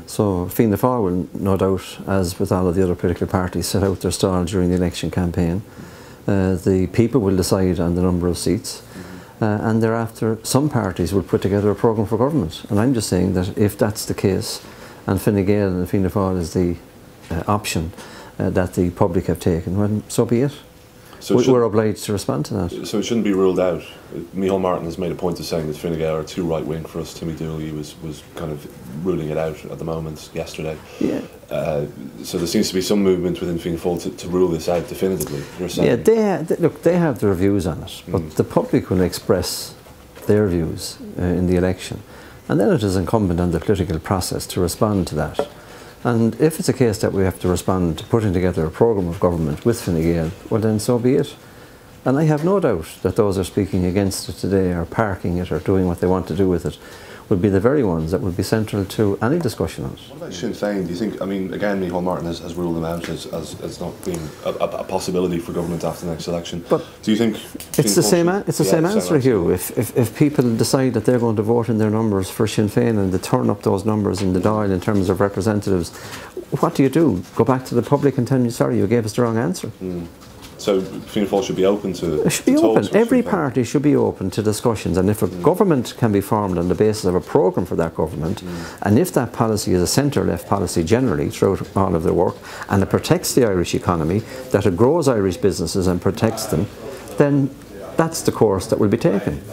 So Fianna Fáil will no doubt, as with all of the other political parties, set out their stall during the election campaign. The people will decide on the number of seats, and thereafter some parties will put together a programme for government. And I'm just saying that if that's the case, and Fine Gael and Fianna Fáil is the option that the public have taken, well, so be it. So we're obliged to respond to that. So it shouldn't be ruled out. Micheál Martin has made a point of saying that Fine Gael are too right-wing for us. Timmy Dooley was kind of ruling it out at the moment yesterday. Yeah. So there seems to be some movement within Fianna Fáil to rule this out definitively. Yeah, look, they have their views on it, but the public will express their views in the election. And then it is incumbent on the political process to respond to that. And if it's a case that we have to respond to putting together a programme of government with Fine Gael, well then so be it. And I have no doubt that those who are speaking against it today, or parking it, or doing what they want to do with it, will be the very ones that will be central to any discussion on it. What about Sinn Féin? Do you think, I mean, again, Micheál Martin has ruled them out as not being a possibility for government after the next election. But do you think it's the same answer, Hugh. If people decide that they're going to vote in their numbers for Sinn Féin and they turn up those numbers in the Dáil in terms of representatives, what do? Go back to the public and tell them, sorry, you gave us the wrong answer. So Fianna Fáil should be open to... It should be open. Every party should be open to discussions, and if a government can be formed on the basis of a programme for that government, and if that policy is a centre-left policy generally throughout all of their work, and it protects the Irish economy, that it grows Irish businesses and protects them, then that's the course that will be taken.